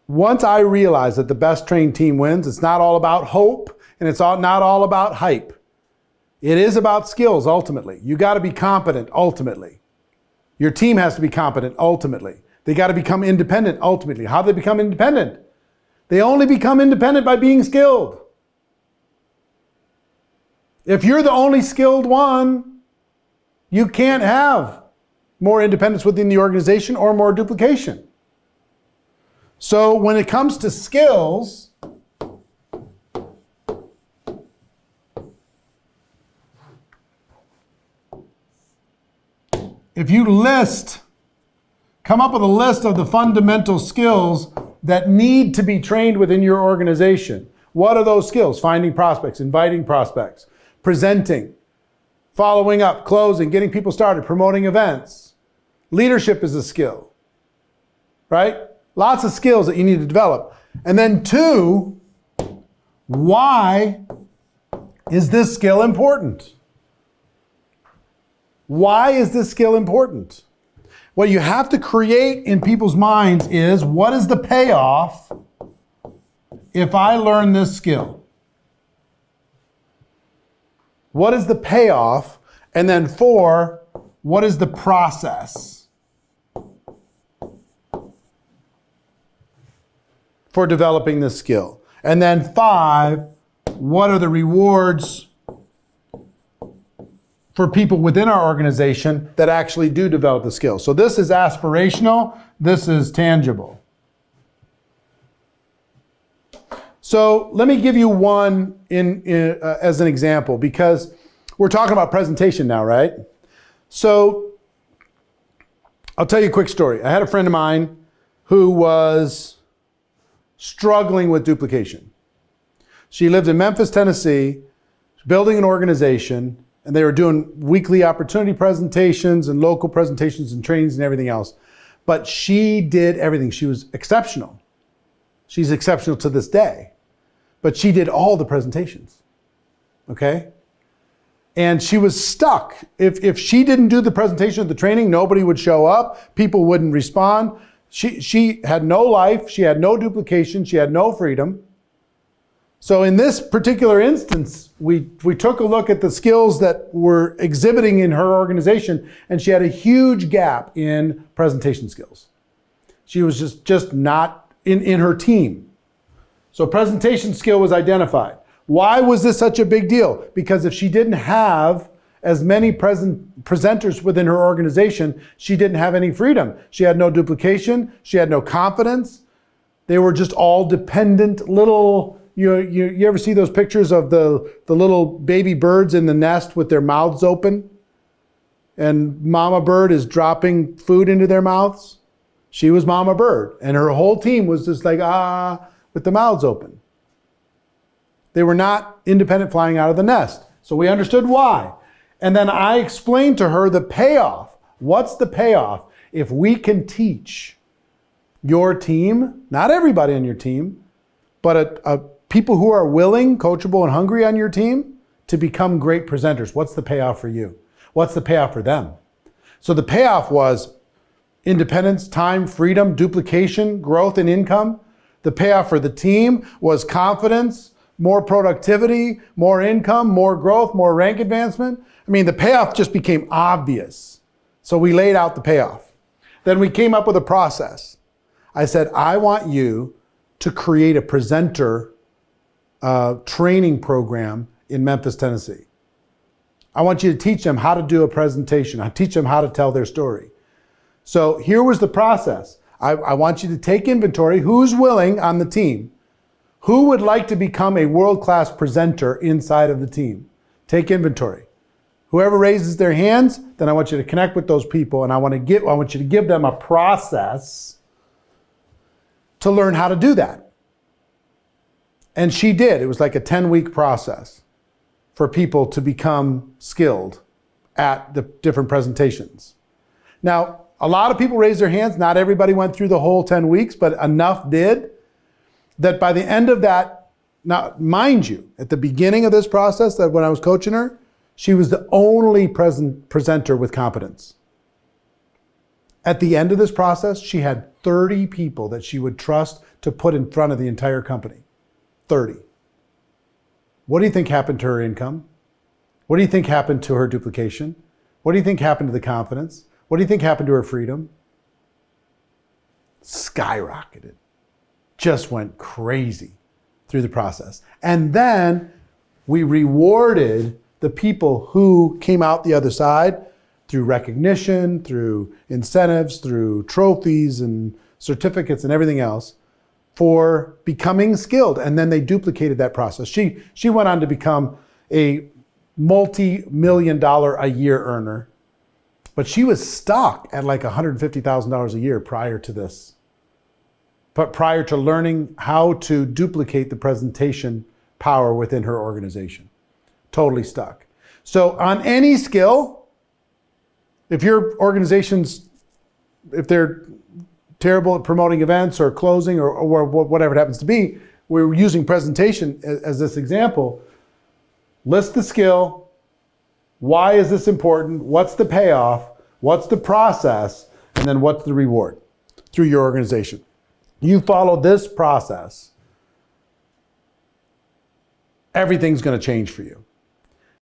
once I realized that the best trained team wins, it's not all about hope and it's not all about hype. It is about skills ultimately. You got to be competent ultimately. Your team has to be competent ultimately. They got to become independent ultimately. How do they become independent? They only become independent by being skilled. If you're the only skilled one, you can't have more independence within the organization or more duplication. So when it comes to skills, if you come up with a list of the fundamental skills that need to be trained within your organization. What are those skills? Finding prospects, inviting prospects, presenting, following up, closing, getting people started, promoting events. Leadership is a skill, right? Lots of skills that you need to develop. And then 2, why is this skill important? Why is this skill important? What you have to create in people's minds is, what is the payoff if I learn this skill? What is the payoff? And then 4, what is the process for developing this skill? And then 5, what are the rewards for people within our organization that actually do develop the skills? So this is aspirational, this is tangible. So let me give you one as an example, because we're talking about presentation now, right? So I'll tell you a quick story. I had a friend of mine who was struggling with duplication. She lived in Memphis, Tennessee, building an organization, and they were doing weekly opportunity presentations and local presentations and trainings and everything else. But she did everything. She was exceptional. She's exceptional to this day. But she did all the presentations, okay? And she was stuck. If she didn't do the presentation of the training, nobody would show up. People wouldn't respond. She had no life. She had no duplication. She had no freedom. So in this particular instance, we took a look at the skills that were exhibiting in her organization, and she had a huge gap in presentation skills. She was just not in her team. So presentation skill was identified. Why was this such a big deal? Because if she didn't have as many presenters within her organization, she didn't have any freedom. She had no duplication. She had no confidence. They were just all dependent little. You ever see those pictures of the little baby birds in the nest with their mouths open? And mama bird is dropping food into their mouths? She was mama bird. And her whole team was just like, with the mouths open. They were not independent flying out of the nest. So we understood why. And then I explained to her the payoff. What's the payoff if we can teach your team, not everybody on your team, but people who are willing, coachable, and hungry on your team to become great presenters? What's the payoff for you? What's the payoff for them? So the payoff was independence, time, freedom, duplication, growth, and income. The payoff for the team was confidence, more productivity, more income, more growth, more rank advancement. I mean, the payoff just became obvious. So we laid out the payoff. Then we came up with a process. I said, I want you to create a presenter training program in Memphis, Tennessee. I want you to teach them how to do a presentation. I teach them how to tell their story. So here was the process. I want you to take inventory. Who's willing on the team? Who would like to become a world-class presenter inside of the team? Take inventory. Whoever raises their hands, then I want you to connect with those people, and I want you to give them a process to learn how to do that. And she did. It was like a 10-week process for people to become skilled at the different presentations. Now, a lot of people raised their hands. Not everybody went through the whole 10 weeks, but enough did that by the end of that, now mind you, at the beginning of this process, that when I was coaching her, she was the only presenter with competence. At the end of this process, she had 30 people that she would trust to put in front of the entire company. 30. What do you think happened to her income? What do you think happened to her duplication? What do you think happened to the confidence? What do you think happened to her freedom? Skyrocketed. Just went crazy through the process. And then we rewarded the people who came out the other side through recognition, through incentives, through trophies and certificates and everything else for becoming skilled. And then they duplicated that process. She went on to become a multi-million-dollar a year earner, but she was stuck at like $150,000 a year prior to this. But prior to learning how to duplicate the presentation power within her organization. Totally stuck. So on any skill, if your organization's, if they're terrible at promoting events or closing or whatever it happens to be, we're using presentation as this example. List the skill. Why is this important? What's the payoff? What's the process? And then what's the reward through your organization? You follow this process, everything's going to change for you.